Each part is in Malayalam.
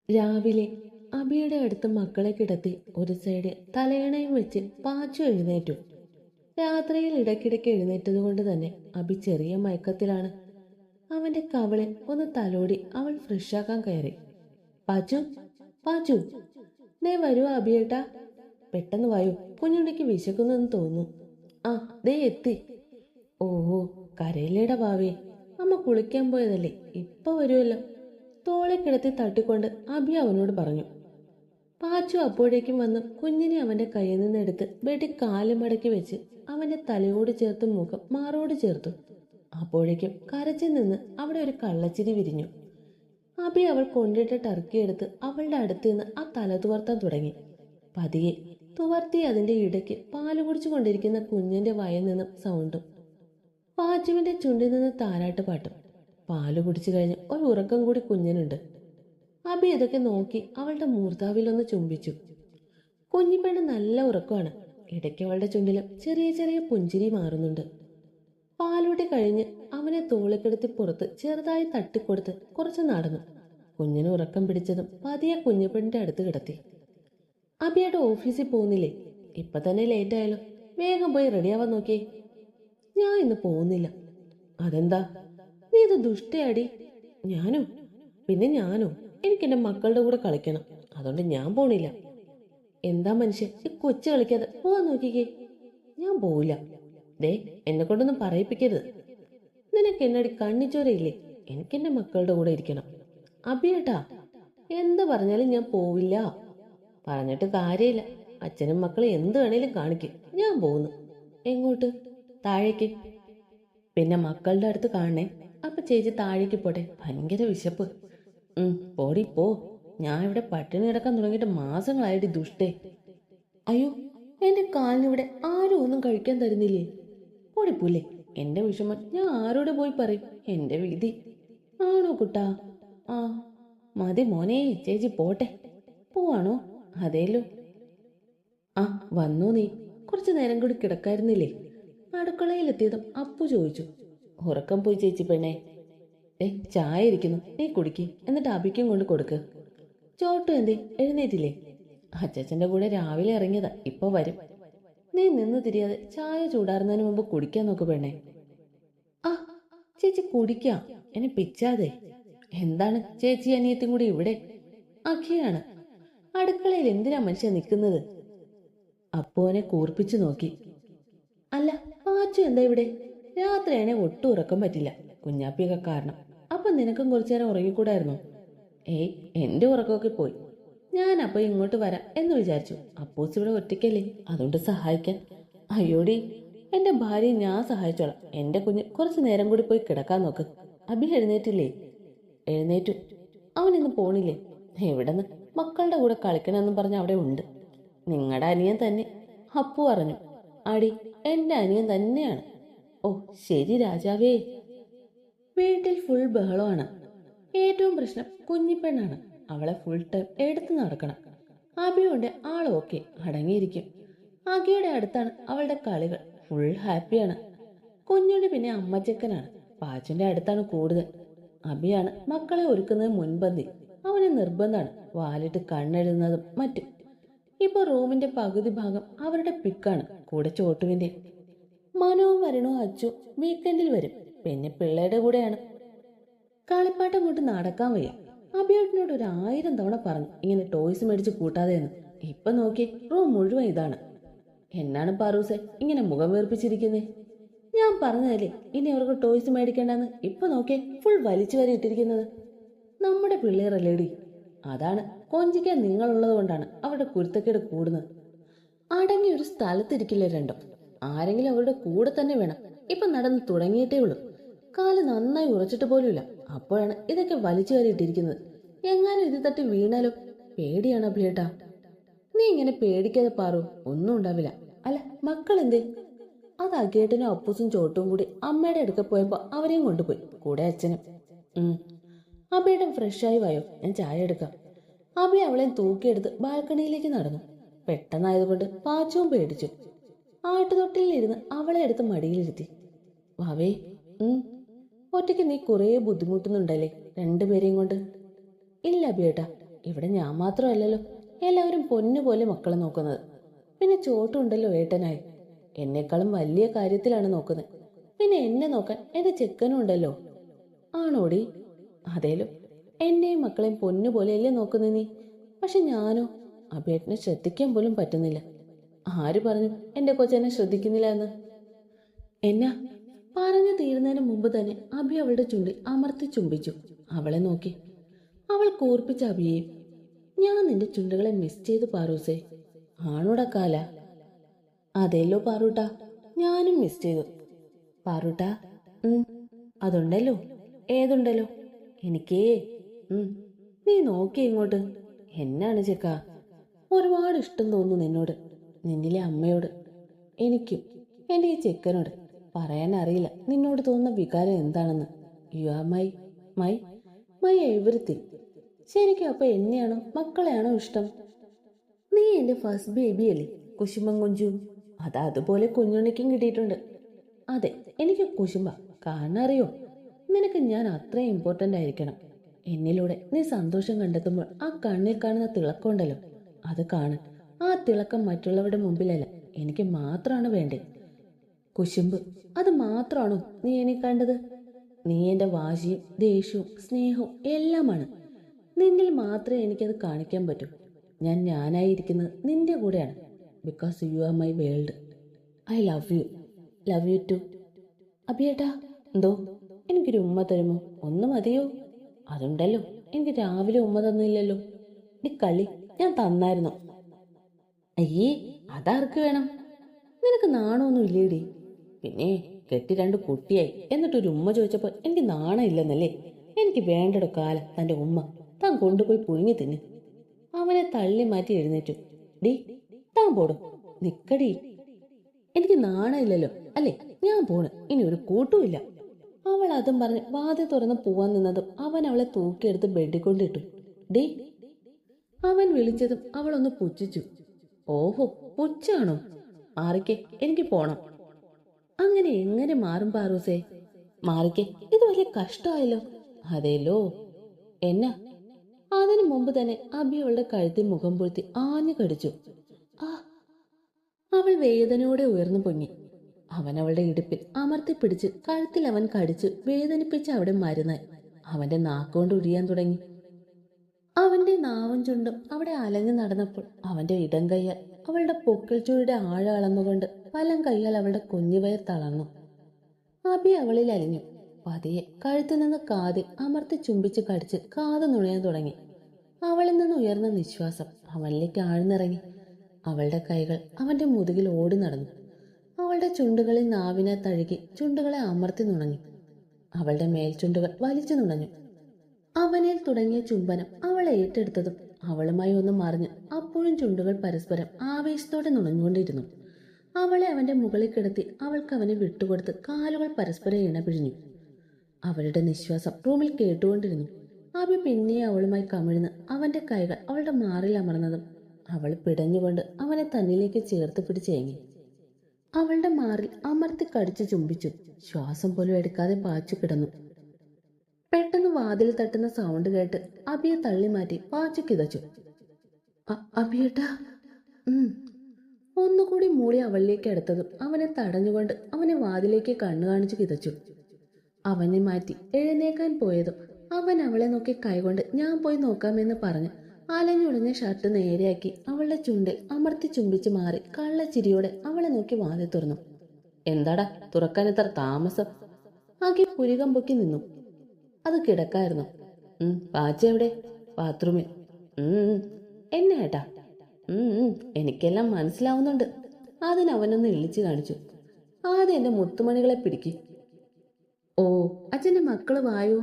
രാവിലെ അബിയുടെ അടുത്ത് മക്കളെ കിടത്തി ഒരു സൈഡിൽ തലയണയും വെച്ച് പാച്ചു എഴുന്നേറ്റു. രാത്രിയിൽ ഇടയ്ക്കിടയ്ക്ക് എഴുന്നേറ്റതുകൊണ്ട് തന്നെ അബി ചെറിയ മയക്കത്തിലാണ്. അവന്റെ കവളിൽ ഒന്ന് തലോടി അവൾ ഫ്രഷാക്കാൻ കയറി. പാച്ചു, പാച്ചു, ദേ വരുവാ അബിയേട്ടാ. പെട്ടെന്ന് വായു, കുഞ്ഞുണ്ണിക്ക് വിശക്കുന്നെന്ന് തോന്നുന്നു. ആ, ദേ എത്തി. ഓ, കരയിലേടെ ഭാവേ, അമ്മ കുളിക്കാൻ പോയതല്ലേ, ഇപ്പൊ വരുമല്ലോ. തോളെ കിടത്തി തട്ടിക്കൊണ്ട് അബി അവനോട് പറഞ്ഞു. പാച്ചു അപ്പോഴേക്കും വന്ന് കുഞ്ഞിനെ അവന്റെ കയ്യിൽ നിന്നെടുത്ത് ബെഡിൽ കാല് മടക്കി വെച്ച് അവന്റെ തലയോട് ചേർത്ത് മുഖം മാറോട് ചേർത്തു. അപ്പോഴേക്കും കരച്ചിൽ നിന്ന് അവിടെ ഒരു കള്ളച്ചിരി വിരിഞ്ഞു. അബി അവൾ കൊണ്ടിട്ട ടർക്കി എടുത്ത് അവളുടെ അടുത്ത് നിന്ന് ആ തല തുവർത്താൻ തുടങ്ങി. പതിയെ തുവർത്തി അതിന്റെ ഇടയ്ക്ക് പാല് കുടിച്ചു കൊണ്ടിരിക്കുന്ന കുഞ്ഞിന്റെ വായിൽ നിന്നും സൗണ്ടും പാച്ചുവിന്റെ ചുണ്ടിൽ നിന്ന് താരാട്ട് പാട്ടും. പാല് കുടിച്ചു കഴിഞ്ഞ് ഒരു ഉറക്കം കൂടി കുഞ്ഞിനുണ്ട്. അബി ഇതൊക്കെ നോക്കി അവളുടെ മൂർധാവിലൊന്ന് ചുംബിച്ചു. കുഞ്ഞിപ്പെണ്ണ് നല്ല ഉറക്കമാണ്. ഇടയ്ക്ക് അവളുടെ ചുണ്ടിലും ചെറിയ ചെറിയ പുഞ്ചിരി മാറുന്നുണ്ട്. പാലൂട്ടി കഴിഞ്ഞ് അവനെ തോളിക്കെടുത്തി പുറത്ത് ചെറുതായി തട്ടിക്കൊടുത്ത് കുറച്ച് നടന്നു. കുഞ്ഞിന് ഉറക്കം പിടിച്ചതും പതിയെ കുഞ്ഞിപ്പെണ്ണിന്റെ അടുത്ത് കിടത്തി. അബിയുടെ ഓഫീസിൽ പോകുന്നില്ലേ? ഇപ്പൊ തന്നെ ലേറ്റ് ആയാലോ, വേഗം പോയി റെഡിയാവാൻ നോക്കിയേ. ഞാൻ ഇന്ന് പോകുന്നില്ല. അതെന്താ? നീ ഇത് ദുഷ്ടയാടി. ഞാനോ? പിന്നെ ഞാനോ? എനിക്ക് എന്റെ മക്കളുടെ കൂടെ കളിക്കണം, അതുകൊണ്ട് ഞാൻ പോണില്ല. എന്താ മനുഷ്യൻ ഈ കൊച്ചു കളിക്കാതെ പോവാൻ നോക്കിക്കേ. ഞാൻ പോവില്ല. ദേ, എന്നെ കൊണ്ടൊന്നും പറയിപ്പിക്കരുത്. നിനക്ക് എന്നടി കണ്ണിച്ചോരയില്ലേ? എനിക്കെന്റെ മക്കളുടെ കൂടെ ഇരിക്കണം. അബിയേട്ടാ, എന്ത് പറഞ്ഞാലും ഞാൻ പോവില്ല. പറഞ്ഞിട്ട് കാര്യമില്ല. അച്ഛനും മക്കളും എന്ത് വേണേലും കാണിക്കും. ഞാൻ പോകുന്നു. എങ്ങോട്ട്? താഴേക്ക്. പിന്നെ മക്കളുടെ അടുത്ത് കാണണേ. അപ്പൊ ചേച്ചി താഴേക്ക് പോട്ടെ, ഭയങ്കര വിശപ്പ്. പോടി പോ. ഞാൻ ഇവിടെ പട്ടിണി കിടക്കാൻ തുടങ്ങിയിട്ട് മാസങ്ങളായിട്ട് ദുഷ്ടേ. അയ്യോ, എന്റെ കാലിനിവിടെ ആരും ഒന്നും കഴിക്കാൻ തരുന്നില്ലേ? ഓടിപ്പോലെ. എന്റെ വിഷമം ഞാൻ ആരോട് പോയി പറയും? എന്റെ വിധി. ആണോ കുട്ടാ? ആ മതി മോനെ, ചേച്ചി പോട്ടെ. പോവാണോ? അതേലോ. ആ വന്നോ നീ? കുറച്ചു നേരം കൂടി കിടക്കായിരുന്നില്ലേ? അടുക്കളയിലെത്തിയതും അപ്പു ചോദിച്ചു. ഉറക്കം പോയി ചേച്ചി പെണ്ണേ. ചായ ഇരിക്കുന്നു, നീ കുടിക്ക്, എന്നിട്ട് അബിക്കും കൊണ്ട് കൊടുക്ക്. ചോട്ടു എന്തേ, എഴുന്നേറ്റില്ലേ? അച്ചച്ചന്റെ കൂടെ രാവിലെ ഇറങ്ങിയതാ, ഇപ്പൊ വരും. നീ നിന്ന് തിരിയാതെ ചായ ചൂടാറുന്നതിന് മുമ്പ് കുടിക്കാൻ നോക്ക് പെണ്ണേ. ആ ചേച്ചി കുടിക്കാം, എന്നെ പിച്ചാതെ. എന്താണ് ചേച്ചി അനിയത്തും കൂടി ഇവിടെ? അഖിയാണ്. അടുക്കളയിൽ എന്തിനാ മനുഷ്യൻ നിൽക്കുന്നത്? അപ്പുവിനെ കൂർപ്പിച്ചു നോക്കി. അല്ല, പാച്ചു എന്താ ഇവിടെ? രാത്രിയാണെ ഒട്ടും ഉറക്കം പറ്റില്ല, കുഞ്ഞാപ്പിയൊക്കെ കാരണം. അപ്പൊ നിനക്കും കുറച്ചു നേരം ഉറങ്ങിക്കൂടായിരുന്നോ? ഏയ്, എന്റെ ഉറക്കമൊക്കെ പോയി. ഞാൻ അപ്പൊ ഇങ്ങോട്ട് വരാം എന്ന് വിചാരിച്ചു. അപ്പൂസ് ഇവിടെ ഒറ്റയ്ക്കല്ലേ, അതുകൊണ്ട് സഹായിക്കാൻ. അയ്യോടി, എന്റെ ഭാര്യയെ ഞാൻ സഹായിച്ചോളാം. എന്റെ കുഞ്ഞ് കുറച്ചു നേരം കൂടി പോയി കിടക്കാൻ നോക്ക്. അബി എഴുന്നേറ്റില്ലേ? എഴുന്നേറ്റു. അവനിന്ന് പോണില്ലേ? എവിടെന്ന്? മക്കളുടെ കൂടെ കളിക്കണമെന്ന് പറഞ്ഞ അവിടെ ഉണ്ട്. നിങ്ങളുടെ അനിയൻ തന്നെ. അപ്പു പറഞ്ഞു. അടി, എന്റെ അനിയൻ തന്നെയാണ്. ഓ ശരി രാജാവേ. വീട്ടിൽ ഫുൾ ബഹളമാണ്. ഏറ്റവും പ്രശ്നം കുഞ്ഞിപ്പെണ്ണാണ്. അവളെ ഫുൾ ടൈം എടുത്തു നടക്കണം. അബിയുണ്ട് ആളൊക്കെ അടങ്ങിയിരിക്കും. അഖിയുടെ അടുത്താണ് അവളുടെ കളികൾ. ഫുൾ ഹാപ്പിയാണ്. കുഞ്ഞുണ്ണി പിന്നെ അമ്മച്ചക്കനാണ്. പാച്ചുന്റെ അടുത്താണ് കൂടുതൽ. അബിയാണ് മക്കളെ ഒരുക്കുന്നത് മുൻപന്തി. അവന് നിർബന്ധമാണ് വാലിട്ട് കണ്ണെഴുതുന്നതും മറ്റും. ഇപ്പൊ റൂമിന്റെ പകുതി ഭാഗം അവരുടെ പിക്കാണ്, കൂടെ ചോട്ടുവിന്റെ. മനവും വരണോ അച്ചു വീക്കെൻഡിൽ വരും. പിന്നെ പിള്ളേരുടെ കൂടെയാണ്. കളിപ്പാട്ടം കൊണ്ട് നടക്കാൻ വയ്യ. അബിയോട്ടിനോട് 1000 തവണ പറഞ്ഞു ഇങ്ങനെ ടോയ്സ് മേടിച്ച് കൂട്ടാതെ എന്ന്. ഇപ്പൊ നോക്കി റൂം മുഴുവൻ ഇതാണ്. എന്നാണ് പാറൂസെ ഇങ്ങനെ മുഖം വീർപ്പിച്ചിരിക്കുന്നേ? ഞാൻ പറഞ്ഞതല്ലേ ഇനി അവർക്ക് ടോയ്സ് മേടിക്കേണ്ടെന്ന്. ഇപ്പൊ നോക്കിയേ, ഫുൾ വലിച്ചു വരെ ഇട്ടിരിക്കുന്നത്. നമ്മുടെ പിള്ളേരല്ലേടി. അതാണ്, കൊഞ്ചിക്കാൻ നിങ്ങളുള്ളത് കൊണ്ടാണ് അവരുടെ കുരുത്തക്കേട് കൂടുന്നത്. അടങ്ങി ഒരു സ്ഥലത്തിരിക്കില്ല രണ്ടോ. ആരെങ്കിലും അവരുടെ കൂടെ തന്നെ വേണം. ഇപ്പൊ നടന്ന് തുടങ്ങിയിട്ടേ ഉള്ളൂ. കാല് നന്നായി ഉറച്ചിട്ട് പോലുമില്ല. അപ്പോഴാണ് ഇതൊക്കെ വലിച്ചു കയറിയിട്ടിരിക്കുന്നത്. എങ്ങാനും ഇത് തട്ടി വീണാലോ? പേടിയാണ് അഭിയേട്ടാ. നീ ഇങ്ങനെ പേടിക്കാതെ പാറു, ഒന്നും ഉണ്ടാവില്ല. അല്ല, മക്കൾ എന്തേ? അത് അഖിയേട്ടനും അപ്പൂസും ചോട്ടും കൂടി അമ്മയുടെ അടുക്ക പോയപ്പോ അവരെയും കൊണ്ടുപോയി, കൂടെ അച്ഛനും. അബിയേട്ടൻ ഫ്രഷായി വായോ, ഞാൻ ചായ എടുക്കാം. അബി അവളെ തൂക്കിയെടുത്ത് ബാൽക്കണിയിലേക്ക് നടന്നു. പെട്ടെന്നായതുകൊണ്ട് പാച്ചവും പേടിച്ചു. ആട്ടുതൊട്ടിലിരുന്ന് അവളെ എടുത്ത് മടിയിലിരുത്തി. വാവേ. ഒറ്റയ്ക്ക് നീ കുറേ ബുദ്ധിമുട്ടുന്നുണ്ടല്ലേ രണ്ടുപേരെയും കൊണ്ട്? ഇല്ല അബിയേട്ടാ, ഇവിടെ ഞാൻ മാത്രമല്ലല്ലോ എല്ലാവരും പൊന്നുപോലെ മക്കളെ നോക്കുന്നത്. പിന്നെ ചോട്ടുണ്ടല്ലോ ഏട്ടനായി. എന്നെക്കാളും വലിയ കാര്യത്തിലാണ് നോക്കുന്നത്. പിന്നെ എന്നെ നോക്കാൻ എന്റെ ചെക്കനും ഉണ്ടല്ലോ. ആണോടി? അതേലോ. എന്നെയും മക്കളെയും പൊന്നുപോലെയല്ലേ നോക്കുന്നത് നീ? പക്ഷെ ഞാനോ അഭിയേട്ടനെ ശ്രദ്ധിക്കാൻ പോലും പറ്റുന്നില്ല. ആര് പറഞ്ഞു എന്റെ കൊച്ചെന്നെ ശ്രദ്ധിക്കുന്നില്ല എന്ന്? എന്നാ പറഞ്ഞു തീരുന്നതിന് മുമ്പ് തന്നെ അഭി അവളുടെ ചുണ്ടിൽ അമർത്തി ചുംബിച്ചു. അവളെ നോക്കി. അവൾ കൂർപ്പിച്ച അഭിയെയും. ഞാൻ നിന്റെ ചുണ്ടുകളെ മിസ് ചെയ്തു പാറൂസേ. ആണോടാ കാല? അതേല്ലോ പാറൂട്ടാ, ഞാനും മിസ് ചെയ്തു. പാറൂട്ടാ? അതുണ്ടല്ലോ. ഏതുണ്ടല്ലോ? എനിക്കേ നീ നോക്കി ഇങ്ങോട്ട്. എന്നാണ് ചെക്ക? ഒരുപാട് ഇഷ്ടം തോന്നുന്നു നിന്നോട്, നിന്നിലെ അമ്മയോട്, എനിക്കും എൻ്റെ ഈ ചെക്കനോട്. പറയാനറിയില്ല നിന്നോട് തോന്നുന്ന വികാരം എന്താണെന്ന്. U are my my my everything. ശരിക്കും അപ്പൊ എന്നെയാണോ മക്കളെയാണോ ഇഷ്ടം? നീ എൻ്റെ ഫസ്റ്റ് ബേബിയല്ലേ കുശുമ്പം കുഞ്ചു. അതുപോലെ കുഞ്ഞുണ്ണിക്കും കിട്ടിയിട്ടുണ്ട്. അതെ, എനിക്ക് കുശുമ്പ. കാരണം അറിയോ, നിനക്ക് ഞാൻ അത്രയും ഇമ്പോർട്ടൻ്റ് ആയിരിക്കണം. എന്നിലൂടെ നീ സന്തോഷം കണ്ടെത്തുമ്പോൾ ആ കണ്ണിൽ കാണുന്ന തിളക്കമുണ്ടല്ലോ, അത് കാണാൻ. ആ തിളക്കം മറ്റുള്ളവരുടെ മുമ്പിലല്ല, എനിക്ക് മാത്രമാണ് വേണ്ടേ. കുശുമ്പ് അത് മാത്രമാണോ നീ എന്നെ കണ്ടത്? നീ എൻ്റെ വാശിയും ദേഷ്യവും സ്നേഹവും എല്ലാമാണ്. നിന്നിൽ മാത്രമേ എനിക്കത് കാണിക്കാൻ പറ്റൂ. ഞാനായിരിക്കുന്നത് നിന്റെ കൂടെയാണ്. Because you are my world. I love you. Love you too. അഭിയേട്ടാ, എന്തോ? എനിക്കൊരു ഉമ്മ തരുമോ? ഒന്ന് മതിയോ? അതുണ്ടല്ലോ, എനിക്ക് രാവിലെ ഉമ്മ തന്നില്ലല്ലോ. ഈ കളി ഞാൻ തന്നായിരുന്നു. അയ്യേ, അതാർക്ക് വേണം? നിനക്ക് നാണമൊന്നും ഇല്ലേടി? പിന്നെ കെട്ടി 2 കുട്ടിയായി എന്നിട്ടൊരു ഉമ്മ ചോദിച്ചപ്പോൾ എനിക്ക് നാണം ഇല്ലെന്നല്ലേ? എനിക്ക് വേണ്ടടോ കാലം തന്റെ ഉമ്മ. താൻ കൊണ്ടുപോയി പുഴുങ്ങി തിന്ന്. അവനെ തള്ളി മാറ്റി എഴുന്നേറ്റു. ഡി, താൻ പോടും. നിക്കടി. എനിക്ക് നാണമില്ലല്ലോ അല്ലേ? ഞാൻ പോണ്. ഇനി ഒരു കൂട്ടുമില്ല. അവൾ അതും പറഞ്ഞ് വാതിൽ തുറന്ന് പോവാൻ നിന്നതും അവൻ അവളെ തൂക്കിയെടുത്ത് ബെഡിൽ കൊണ്ടിട്ടു. ഡി. അവൻ വിളിച്ചതും അവളൊന്ന് പുച്ഛിച്ചു. ഓഹോ, പുച്ഛാണോ? മാറിക്കേ, എനിക്ക് പോണം. അങ്ങനെ എങ്ങനെ മാറും പാറൂസേ? മാറിക്കേ, ഇത് വലിയ കഷ്ടമായല്ലോ. അതേലോ. എന്നാ? അതിനു മുമ്പ് തന്നെ അബി അവളുടെ കഴുത്തിൽ മുഖം പൊഴുത്തി ആഞ്ഞു കടിച്ചു. ആ! അവൾ വേദനയോടെ ഉയർന്നു പൊങ്ങി. അവൻ അവളുടെ ഇടുപ്പിൽ അമർത്തി പിടിച്ച് കഴുത്തിൽ അവൻ കടിച്ചു വേദനിപ്പിച്ച് അവിടെ മരുന്നായി. അവന്റെ നാക്കുകൊണ്ട് ഉരിയാൻ തുടങ്ങി. അവന്റെ നാവും ചുണ്ടും അവിടെ അലഞ്ഞു നടന്നപ്പോൾ അവന്റെ ഇടം കൈയാൽ അവളുടെ പൊക്കിൾ ചുഴിയുടെ ആഴം അളന്നുകൊണ്ട് വലം കൈയാൽ അവളുടെ കുഞ്ഞുവയർ തളർന്നു. അബി അവളിൽ അലിഞ്ഞു. പതിയെ കഴുത്തിൽ നിന്ന് കാതിൽ അമർത്തി ചുംബിച്ച് കടിച്ച് കാത് നുണയാൻ തുടങ്ങി. അവളിൽ നിന്ന് ഉയർന്ന നിശ്വാസം അവനിലേക്ക് ആഴ്ന്നിറങ്ങി. അവളുടെ കൈകൾ അവന്റെ മുതുകിൽ ഓടി നടന്നു. അവളുടെ ചുണ്ടുകളിൽ നാവിനെ തഴുകി ചുണ്ടുകളെ അമർത്തി നുണഞ്ഞു. അവളുടെ മേൽചുണ്ടുകൾ വലിച്ചു നുണഞ്ഞു. അവനിൽ തുടങ്ങിയ ചുംബനം അവൾ ഏറ്റെടുത്തതും അവളുമായി ഒന്ന് മറിഞ്ഞ് അപ്പോഴും ചുണ്ടുകൾ പരസ്പരം ആവേശത്തോടെ നുണഞ്ഞുകൊണ്ടിരുന്നു. അവളെ അവന്റെ മുകളിൽ കിടത്തി അവൾക്ക് അവനെ വിട്ടുകൊടുത്ത് കാലുകൾ പരസ്പരം ഇണപിഴിഞ്ഞു. അവളുടെ നിശ്വാസം റൂമിൽ കേട്ടുകൊണ്ടിരുന്നു. അബി പിന്നെ അവളുമായി കമിഴ്ന്ന് അവന്റെ കൈകൾ അവളുടെ മാറിൽ അമർന്നതും അവൾ പിടഞ്ഞുകൊണ്ട് അവനെ തന്നിലേക്ക് ചേർത്ത് പിടിച്ചേങ്ങി. അവളുടെ മാറിൽ അമർത്തി കടിച്ചു ചുംബിച്ചു. ശ്വാസം പോലും എടുക്കാതെ പാച്ചു കിടന്നു. പെട്ടെന്ന് വാതിൽ തട്ടുന്ന സൗണ്ട് കേട്ട് അബിയെ തള്ളി മാറ്റി പാച്ചു കിതച്ചു. അബിയേട്ടാ. ഒന്നുകൂടി മൂളി അവളിലേക്ക് അടുത്തതും അവനെ തടഞ്ഞുകൊണ്ട് അവനെ വാതിലേക്ക് കണ്ണു കാണിച്ചു കിതച്ചു. അവനെ മാറ്റി എഴുന്നേക്കാൻ പോയതും അവൻ അവളെ നോക്കി കൈകൊണ്ട് ഞാൻ പോയി നോക്കാമെന്ന് പറഞ്ഞ് അലഞ്ഞുടഞ്ഞ ഷർട്ട് നേരെയാക്കി അവളുടെ ചുണ്ടിൽ അമർത്തി ചുംബിച്ച് മാറി കള്ളച്ചിരിയോടെ അവളെ നോക്കി വാതിൽ തുറന്നു. എന്താടാ തുറക്കാൻ ഇത്ര താമസം? ആകെ പുരികം പൊക്കി നിന്നു. അത് കിടക്കായിരുന്നു. പാച്ച എവിടെ? ബാത്റൂമിൽ. എന്നെ ഏട്ടാ? എനിക്കെല്ലാം മനസ്സിലാവുന്നുണ്ട്. അതിനവനൊന്ന് ഇളിച്ചു കാണിച്ചു. ആദ്യം എന്റെ മുത്തുമണികളെ പിടിക്ക്. ഓ, അച്ഛന്റെ മക്കള് വായോ.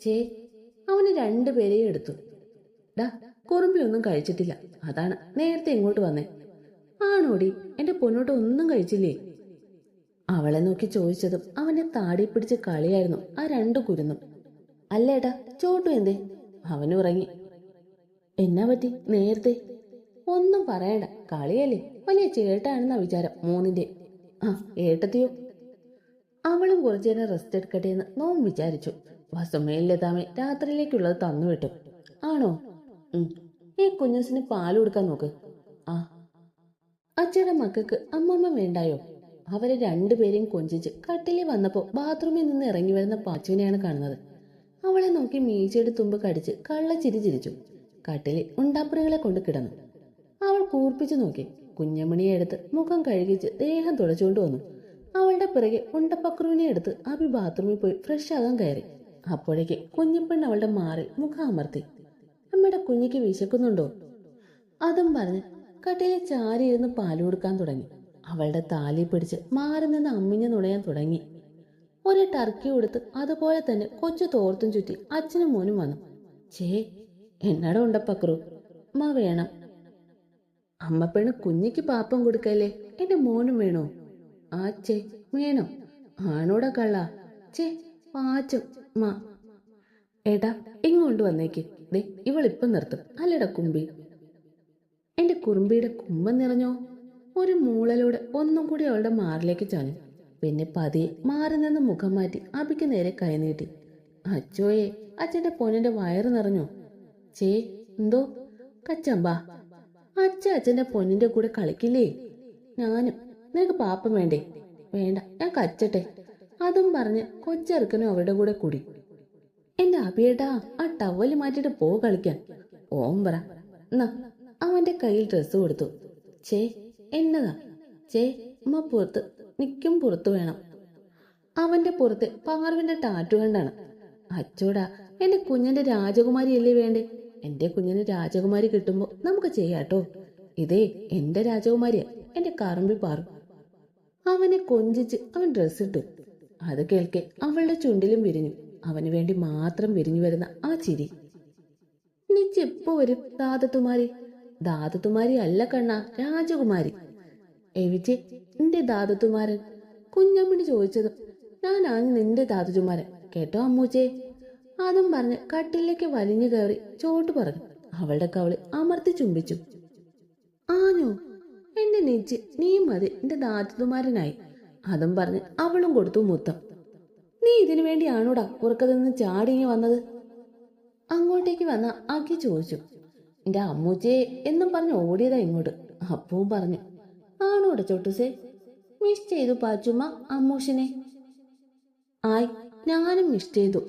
ചേ, അവന് 2 പേരെയും എടുത്തു. ഡാ, കുറുമ്പിയൊന്നും കഴിച്ചിട്ടില്ല, അതാണ് നേരത്തെ ഇങ്ങോട്ട് വന്നേ. ആണോടി? എന്റെ പൊന്നോട്ട് ഒന്നും കഴിച്ചില്ലേ? അവളെ നോക്കി ചോദിച്ചതും അവനെ താടി പിടിച്ച് കളിയായിരുന്നു ആ 2 കുരുന്നും. അല്ലേട്ടാ, ചോട്ടു എന്തേ? അവന് ഉറങ്ങി. എന്നാ പറ്റി നേരത്തെ? ഒന്നും പറയണ്ട, കളിയല്ലേ. വലിയ ചേട്ടാണെന്നാ വിചാരം 3ന്റെ. ആ, ഏട്ടത്തിയോ? അവളും കുറച്ചേരം റെസ്റ്റ് എടുക്കട്ടെ എന്ന് നോം വിചാരിച്ചു. വസുമയിൽ ലതാമേ രാത്രിയിലേക്കുള്ളത് തന്നുവിട്ടു. ആണോ? ഈ കുഞ്ഞൂസിന് പാല് കൊടുക്കാൻ നോക്ക്. ആ അച്ഛയുടെ മക്കൾക്ക് അമ്മമ്മ വേണ്ടായോ? അവരെ രണ്ടുപേരെയും കൊഞ്ചിച്ച് കട്ടിലിൽ വന്നപ്പോ ബാത്റൂമിൽ നിന്ന് ഇറങ്ങി വരുന്ന പാച്ചുവിനെയാണ് കാണുന്നത്. അവളെ നോക്കി മീശയുടെ തുമ്പ് കടിച്ച് കള്ളച്ചിരി ചിരിച്ചു. കട്ടിലിൽ ഉണ്ടാപ്പുറികളെ കൊണ്ട് കിടന്നു. അവൾ കൂർപ്പിച്ചു നോക്കി. കുഞ്ഞമ്മണിയെ എടുത്ത് മുഖം കഴുകിച്ച് ദേഹം തുടച്ചുകൊണ്ട് വന്നു. അവളുടെ പിറകെ ഉണ്ടപ്പക്രുവിനെ എടുത്ത് അഭി ബാത്റൂമിൽ പോയി ഫ്രഷ് ആകാൻ കയറി. അപ്പോഴേക്ക് കുഞ്ഞിപ്പെണ്ണ് അവളുടെ മാറിൽ മുഖം അമർത്തി. അമ്മയുടെ കുഞ്ഞിക്ക് വിശക്കുന്നുണ്ടോ? അതും പറഞ്ഞ് കട്ടിലിൽ ചാരിയിരുന്ന് പാല് കൊടുക്കാൻ തുടങ്ങി. അവളുടെ താലി പിടിച്ച് മാറി നിന്ന് അമ്മിഞ്ഞ് നുണയാൻ തുടങ്ങി. ഒരു ടർക്കി കൊടുത്ത് അതുപോലെ തന്നെ കൊച്ചു തോർത്തും ചുറ്റി അച്ഛനും മോനും വന്നു. ചേ, എന്നട ഉണ്ടപ്പക്രു, അമ്മ വേണം. അമ്മപ്പെണ്ണ് കുഞ്ഞിക്ക് പാപ്പം കൊടുക്കല്ലേ, എന്റെ മോനും വേണോ? ആ ചേ വേണം. ആണോടാ കള്ള? ചേ പാച്ചും മാ. ഏട്ടാ ഇങ്ങോട്ട് വന്നേക്ക്. ദേ ഇവളിപ്പം നിർത്തും അല്ലടാ കുമ്പി. എന്റെ കുറുമ്പിയുടെ കുമ്പം നിറഞ്ഞോ? ഒരു മൂളലോടെ ഒന്നും കൂടി അവളുടെ മാറിലേക്ക് ചാഞ്ഞു. പിന്നെ പതിയെ മാറി നിന്ന് മുഖം മാറ്റി അബിക്ക് നേരെ കൈനീട്ടി. അച്ചോയെ, അച്ഛന്റെ പൊന്നിന്റെ വയറ് നിറഞ്ഞോ? ചേ എന്തോ? കച്ചമ്പാ, അച്ഛന്റെ പൊന്നിന്റെ കൂടെ കളിക്കില്ലേ? ഞാനും. നിനക്ക് പാപ്പം വേണ്ടേ? വേണ്ട, ഞാൻ കച്ചട്ടെ. അതും പറഞ്ഞ് കൊച്ചെറുക്കനും അവരുടെ കൂടെ കൂടി. എന്റെ അബിയേട്ടാ, ആ ടവല് മാറ്റിട്ട് പോ കളിക്കാൻ. ഓം പറ. എന്നാ അവന്റെ കയ്യിൽ ഡ്രസ്സ് കൊടുത്തു. ചേ എന്നതാ? ചേ അമ്മ പുറത്ത് നിൽക്കും, പുറത്തു വേണം. അവന്റെ പുറത്തെ പാർവിന്റെ ടാറ്റു കണ്ടാണ്. അച്ചോടാ, എന്റെ കുഞ്ഞിന്റെ രാജകുമാരിയല്ലേ വേണ്ടേ? എന്റെ കുഞ്ഞിന് രാജകുമാരി കിട്ടുമ്പോ നമുക്ക് ചെയ്യാട്ടോ. ഇതേ എന്റെ രാജകുമാരിയാ, എന്റെ കറമ്പി പാറു. അവനെ കൊഞ്ചിച്ച് അവൻ ഡ്രസ് ഇട്ടു. അത് കേൾക്കെ അവളുടെ ചുണ്ടിലും വിരിഞ്ഞു. അവന് വേണ്ടി മാത്രം വിരിഞ്ഞു വരുന്ന ആ ചിരി. നീ ചെപ്പോ വരും ദാദത്തുമാരി? ദാദത്തുമാരി അല്ല കണ്ണ, രാജകുമാരി. എവിച്ചെ നിന്റെ ദാദത്തുമാരൻ? കുഞ്ഞമ്മണി ചോദിച്ചതും ഞാനാണ് നിന്റെ ദാദുചുമാരൻ കേട്ടോ അമ്മൂച്ചേ. അതും പറഞ്ഞ് കട്ടിലേക്ക് വലിഞ്ഞു കയറി ചോട്ട് പറഞ്ഞു. അവളുടെ കവളി അമർത്തി ചുംബിച്ചു. ആഞ്ഞോ എന്റെ നെഞ്ച്, നീ മതി എന്റെ ദാദുമാരനായി. അതും പറഞ്ഞ് അവളും കൊടുത്തു മുത്തം. നീ ഇതിനു വേണ്ടിയാണോടാ ഉറക്കത്തുനിന്ന് ചാടിങ്ങി വന്നത്? അങ്ങോട്ടേക്ക് വന്ന അക്കി ചോദിച്ചു. എന്റെ അമ്മൂച്ചേ എന്നും പറഞ്ഞ് ഓടിയതാ ഇങ്ങോട്ട്. അപ്പവും പറഞ്ഞു. ആണോടെ ചോട്ടൂസേ? മിസ് ചെയ്തു പാച്ചുമ്മ അമ്മൂഷിനെ. ആയി, ഞാനും മിസ് ചെയ്തു.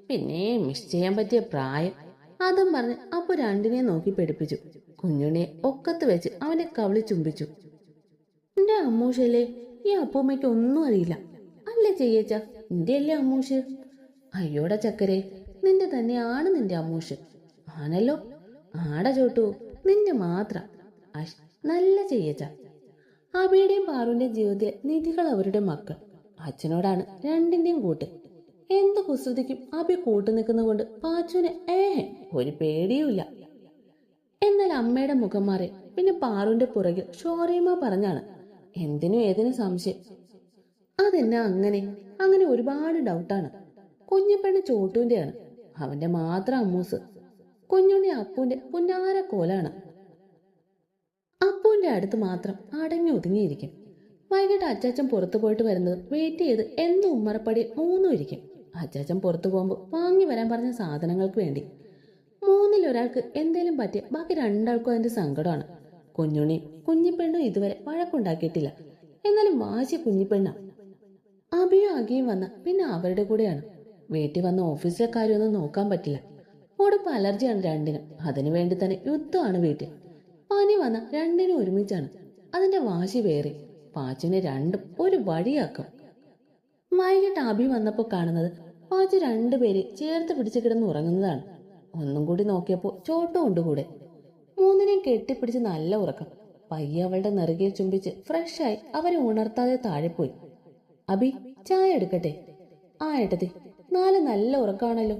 പിന്നെ മിസ് ചെയ്യാൻ പറ്റിയ പ്രായം. അതും പറഞ്ഞ് അപ്പൊ രണ്ടിനെ നോക്കി പഠിപ്പിച്ചു. കുഞ്ഞുണ്ണിയെ ഒക്കത്ത് വെച്ച് അവന്റെ കവിളി ചുംബിച്ചു. എന്റെ അമ്മൂഷല്ലേ, ഈ അപ്പൂമ്മയ്ക്ക് ഒന്നും അറിയില്ല അല്ലേ ചെയ്യച്ച? നിന്റെ അല്ലേ അമ്മൂഷ്? അയ്യോടെ ചക്കരെ, നിന്റെ തന്നെയാണ് നിന്റെ അമ്മൂഷ്. ആണല്ലോ. ആട ചോട്ടു, നിന്റെ മാത്രം. അഷ് നല്ല ചെയ്യച്ച. അബിയുടെയും പാറുവിന്റെയും ജീവിതത്തിലെ നിധികൾ അവരുടെ മക്കൾ. അച്ഛനോടാണ് രണ്ടിന്റെയും കൂട്ട്. എന്ത് കുസൃതിക്കും അബി കൂട്ടു നിൽക്കുന്ന കൊണ്ട് പാച്ചുവിന് ഒരു പേടിയുമില്ല. എന്നാൽ അമ്മയുടെ മുഖം മാറി. പിന്നെ പാറുവിന്റെ പുറകിൽ ഷോറിയമ്മ പറഞ്ഞാണ് എന്തിനും ഏതിനും സംശയം. അതെന്നാ അങ്ങനെ? അങ്ങനെ ഒരുപാട് ഡൗട്ടാണ്. കുഞ്ഞിപ്പെണ്ണ് ചോട്ടുവിന്റെയാണ്. അവന്റെ മാത്രം അമ്മൂസ്. കുഞ്ഞുണ്ണി അപ്പൂന്റെ പുന്നാര കോലാണ്. അപ്പൂന്റെ അടുത്ത് മാത്രം അടങ്ങി ഒതുങ്ങിയിരിക്കും. വൈകിട്ട് അച്ചാച്ചൻ പുറത്തു പോയിട്ട് വരുന്നത് വെയിറ്റ് ചെയ്ത് എന്നും ഉമ്മറപ്പടി മൂന്നും ഇരിക്കും. അച്ചാച്ചൻ പുറത്തു പോകുമ്പോൾ വാങ്ങി വരാൻ പറഞ്ഞ സാധനങ്ങൾക്ക് വേണ്ടി. മൂന്നിലൊരാൾക്ക് എന്തേലും പറ്റിയ ബാക്കി രണ്ടാൾക്കും അതിന്റെ സങ്കടമാണ്. കുഞ്ഞുണ്ണിയും കുഞ്ഞിപ്പെണ്ണും ഇതുവരെ വഴക്കുണ്ടാക്കിയിട്ടില്ല. എന്നാലും വാശി കുഞ്ഞിപ്പെണ്ണ. അബിയും അകിയും വന്ന പിന്നെ അവരുടെ കൂടെയാണ്. വീട്ടിൽ വന്ന ഓഫീസിലെ കാര്യമൊന്നും നോക്കാൻ പറ്റില്ല. ഉടുപ്പ് അലർജിയാണ് രണ്ടിനും. അതിനു വേണ്ടി തന്നെ യുദ്ധമാണ് വീട്ടിൽ. പനി വന്ന രണ്ടിനും ഒരുമിച്ചാണ്. അതിന്റെ വാശി വേറെ. പാച്ചുവിനെ രണ്ടും ഒരു വഴിയാക്കും. വൈകിട്ട് അഭി വന്നപ്പോ കാണുന്നത് പാച്ചു രണ്ടുപേരെ ചേർത്ത് പിടിച്ച് കിടന്ന് ഉറങ്ങുന്നതാണ്. ഒന്നും കൂടി നോക്കിയപ്പോ ചോട്ടോ ഉണ്ട് കൂടെ. മൂന്നിനെയും കെട്ടിപ്പിടിച്ച് നല്ല ഉറക്കം. പയ്യെ അവളുടെ നെറുകയിൽ ചുംബിച്ച് ഫ്രഷായി അവരെ ഉണർത്താതെ താഴെ പോയി. അഭി ചായ എടുക്കട്ടെ? ആ ഏട്ടത്തി, നല്ല ഉറക്കാണല്ലോ.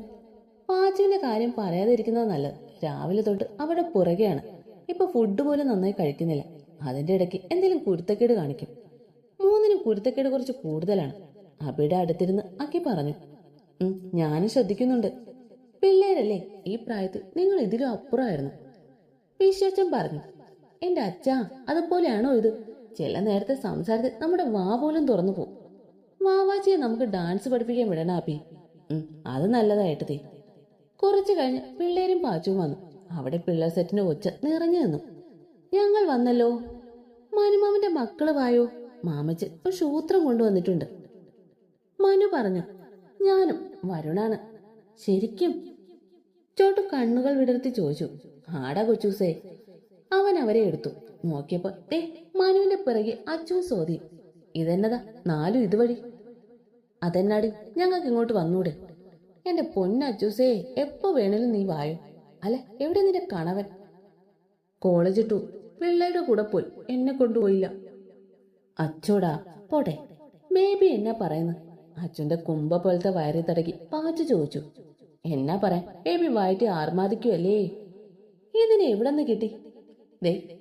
പാച്ചുവിന്റെ കാര്യം പറയാതിരിക്കുന്നത് നല്ലത്. രാവിലെ തൊട്ട് അവിടെ പുറകെയാണ്. ഇപ്പൊ ഫുഡ് പോലും നന്നായി കഴിക്കുന്നില്ല. അതിന്റെ ഇടയ്ക്ക് എന്തെങ്കിലും കുരുത്തക്കേട് കാണിക്കും. മൂന്നിനും കുരുത്തക്കേട് കുറച്ച് കൂടുതലാണ്. അബിയുടെ അടുത്തിരുന്ന് അക്കി പറഞ്ഞു. ഞാനും ശ്രദ്ധിക്കുന്നുണ്ട്. പിള്ളേരല്ലേ, ഈ പ്രായത്തിൽ നിങ്ങൾ ഇതിലും അപ്പുറമായിരുന്നു. വിശ്വച്ചൻ പറഞ്ഞു. എന്റെ അച്ഛാ, അതുപോലെയാണോ ഇത്? ചില നേരത്തെ സംസാരത്തിൽ നമ്മുടെ വാ പോലും തുറന്നു പോകും. വാവാച്ചിയെ നമുക്ക് ഡാൻസ് പഠിപ്പിക്കാൻ വിടണം അബി. അത് നല്ലതായിട്ടതേ. കുറച്ചു കഴിഞ്ഞ് പിള്ളേരും പാച്ചും വന്നു. അവിടെ പിള്ളേർ സെറ്റിന്റെ ഒച്ച നിറഞ്ഞു നിന്നു. ഞങ്ങൾ വന്നല്ലോ. മനുമാമന്റെ മക്കള് വായോ, മാമച്ചൻ ഒരു സൂത്രം കൊണ്ടുവന്നിട്ടുണ്ട്. മനു പറഞ്ഞു. ഞാനും വരുണാണ്. ശരിക്കും? ചോട്ടു കണ്ണുകൾ വിടർത്തി ചോദിച്ചു. ആടാ കൊച്ചൂസേ. അവൻ അവരെ എടുത്തു. നോക്കിയപ്പോ മനുവിന്റെ പിറകെ അച്ചുവും സോതിയും. ഇതെന്നതാ 4 ഇതുവഴി? അതെന്നാടി, ഞങ്ങൾക്ക് ഇങ്ങോട്ട് വന്നൂടെ? എന്റെ പൊന്നച്ചൂസേ, എപ്പോ വേണേലും നീ വായോ. അല്ല, എവിടെ നിന്റെ കണവൻ? കോളേജ് ടൂർ പിള്ളേരുടെ കൂടെ പോയി, എന്നെ കൊണ്ടുപോയില്ല. അച്ചോടാ പോട്ടെ. ബേബി എന്നാ പറയുന്നു? അച്ഛന്റെ കുമ്പ പോലത്തെ വയറി തടകി പാച്ചു ചോദിച്ചു. എന്നാ പറയാൻ, ബേബി വയറ്റി ആർമാദിക്കുമല്ലേ. ഇതിന് എവിടെ നിന്ന് കിട്ടി?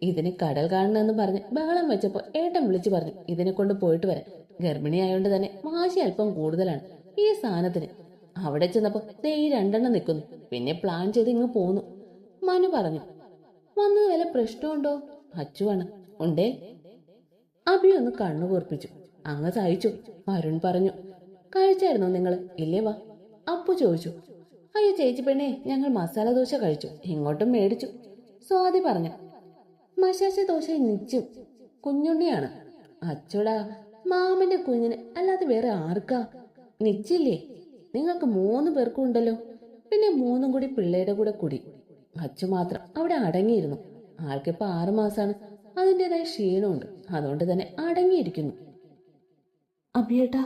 ഇതിന് കടൽ കാണണമെന്ന് പറഞ്ഞ് ബഹളം വെച്ചപ്പോ ഏട്ടൻ വിളിച്ചു പറഞ്ഞു ഇതിനെ കൊണ്ട് പോയിട്ട് വരാൻ. ഗർഭിണിയായോണ്ട് തന്നെ വാശി അല്പം കൂടുതലാണ് ഈ സാധനത്തിന്. അവിടെ ചെന്നപ്പോ ഈ 2 എണ്ണം നിൽക്കുന്നു. പിന്നെ പ്ലാൻ ചെയ്ത് ഇങ്ങ് പോന്നു. മനു പറഞ്ഞു. വന്നത് വല്ല പ്രശ്നമുണ്ടോ? അച്ചുവാണ്. ഉണ്ടേ. അഭി ഒന്ന് കണ്ണു കൂർപ്പിച്ചു. അങ്ങ് സഹിച്ചു. അരുൺ പറഞ്ഞു. കഴിച്ചായിരുന്നോ നിങ്ങള്? ഇല്ലേ വാ. അപ്പു ചോദിച്ചു. അയ്യോ ചേച്ചി പെണ്ണേ, ഞങ്ങൾ മസാല ദോശ കഴിച്ചു, ഇങ്ങോട്ടും മേടിച്ചു. സ്വാതി പറഞ്ഞു. മസാല ദോശ നിച്ചും കുഞ്ഞുണ്ണിയാണ്. അച്ചോടാ, മാമന്റെ കുഞ്ഞിന് അല്ലാതെ വേറെ ആർക്കാ? നിച്ചില്ലേ? നിങ്ങൾക്ക് 3 പേർക്കും ഉണ്ടല്ലോ. പിന്നെ 3 കൂടി പിള്ളേരുടെ കൂടെ കൂടി. അച്ചു മാത്രം അവിടെ അടങ്ങിയിരുന്നു. ആൾക്കിപ്പോ 6 മാസമാണ്. അതിൻ്റെതായ ക്ഷീണമുണ്ട്. അതുകൊണ്ട് തന്നെ അടങ്ങിയിരിക്കുന്നു. അഭിയേട്ടാ.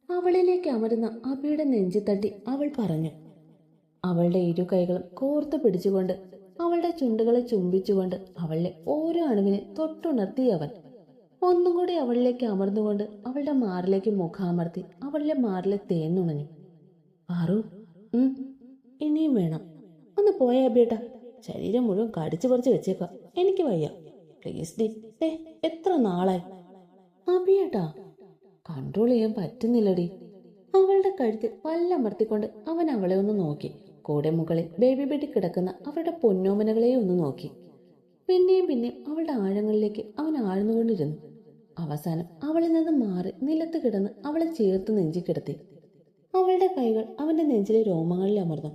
അവളിലേക്ക് അമരുന്ന അഭിയുടെ നെഞ്ചി തട്ടി അവൾ പറഞ്ഞു. അവളുടെ 2 കൈകളും കോർത്തു പിടിച്ചുകൊണ്ട് അവളുടെ ചുണ്ടുകളെ ചുംബിച്ചുകൊണ്ട് അവളുടെ ഓരോ അണുവിനെ തൊട്ടുണർത്തി അവൻ. ഒന്നും കൂടി അവളിലേക്ക് അമർന്നുകൊണ്ട് അവളുടെ മാറിലേക്ക് മുഖാമർത്തി അവളുടെ മാറിലെ തേന്നുണഞ്ഞു. ആറു, ഇനിയും വേണം. ഒന്ന് പോയ അബിയേട്ടാ. ശരീരം മുഴുവൻ കടിച്ചു പറിച്ച് വെച്ചേക്കാം. എനിക്ക് വയ്യ. Please D. എത്ര നാളായി. അബിയേട്ടാ, കൺട്രോൾ ചെയ്യാൻ പറ്റുന്നില്ലടി. അവളുടെ കഴുത്തിൽ പല്ലമർത്തിക്കൊണ്ട് അവൻ അവളെ ഒന്ന് നോക്കി. കൂടെ മുകളിൽ ബേബി ബെഡി കിടക്കുന്ന അവരുടെ പൊന്നോമനകളെയും ഒന്ന് നോക്കി. പിന്നെയും അവളുടെ ആഴങ്ങളിലേക്ക് അവൻ ആഴ്ന്നുകൊണ്ടിരുന്നു. അവസാനം അവളിൽ നിന്ന് മാറി നിലത്ത് കിടന്ന് അവളെ ചേർത്ത് നെഞ്ചി കിടത്തി. അവളുടെ കൈകൾ അവന്റെ നെഞ്ചിലെ രോമങ്ങളിൽ അമർന്നു.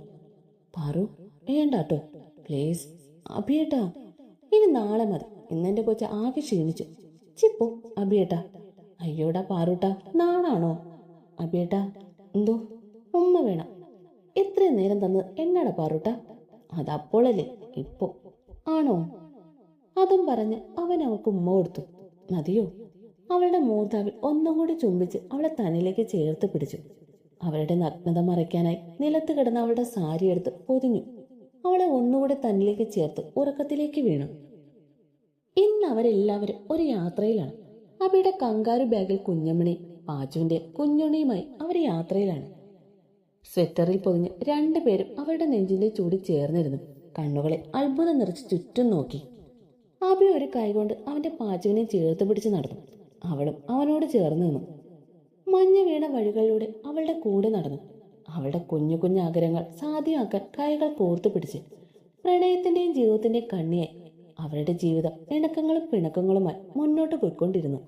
പാറു, വേണ്ടാട്ടോ പ്ലീസ്. അഭിയേട്ടാ, ഇനി നാളെ മതി. ഇന്നെന്റെ കൊച്ച ആകെ ക്ഷീണിച്ചു. ചിപ്പോ അഭിയേട്ടാ. അയ്യോടാ പാറൂട്ടാ, നാണാണോ? അഭിയേട്ടാ, എന്തോ ഉമ്മ വേണം. ഇത്രയും നേരം തന്നത് എന്നാടാ പാറൂട്ടാ? അതപ്പോഴല്ലേ, ഇപ്പോ ആണോ? അതും പറഞ്ഞ് അവൻ അവൾക്ക് ഉമ്മ കൊടുത്തു. മതിയോ? അവളുടെ മൂർധാവിൽ ഒന്നും കൂടി ചുംബിച്ച് അവളെ തന്നിലേക്ക് ചേർത്ത് പിടിച്ചു. അവളുടെ നഗ്നത മറയ്ക്കാനായി നിലത്ത് കിടന്ന അവളുടെ സാരി എടുത്ത് പൊതിഞ്ഞു. അവളെ ഒന്നുകൂടെ തന്നിലേക്ക് ചേർത്ത് ഉറക്കത്തിലേക്ക് വീണു. ഇന്ന് അവരെല്ലാവരും ഒരു യാത്രയിലാണ്. അബിയുടെ കങ്കാരു ബാഗിൽ കുഞ്ഞമ്മണി, പാച്ചുവിന്റെ കുഞ്ഞുണ്ണിയുമായി അവർ യാത്രയിലാണ്. സ്വെറ്ററിൽ പൊതിഞ്ഞ് 2 പേരും അവരുടെ നെഞ്ചിന്റെ ചൂടി ചേർന്നിരുന്നു. കണ്ണുകളെ അത്ഭുതം നിറച്ച് ചുറ്റും നോക്കി. അബി ഒരു കൈകൊണ്ട് അവന്റെ പാച്ചുവിനെ ചേർത്ത് പിടിച്ച് നടന്നു. അവളും അവനോട് ചേർന്ന് നിന്നു. മഞ്ഞ വീണ വഴികളിലൂടെ അവളുടെ കൂടെ നടന്നു. അവളുടെ കുഞ്ഞു കുഞ്ഞു ആഗ്രഹങ്ങൾ സാധ്യമാക്കാൻ കൈകൾ കോർത്തു പിടിച്ച് പ്രണയത്തിന്റെയും ജീവിതത്തിന്റെയും കണ്ണിയായി അവരുടെ ജീവിതം ഇണക്കങ്ങളും പിണക്കങ്ങളുമായി മുന്നോട്ട് പോയിക്കൊണ്ടിരുന്നു.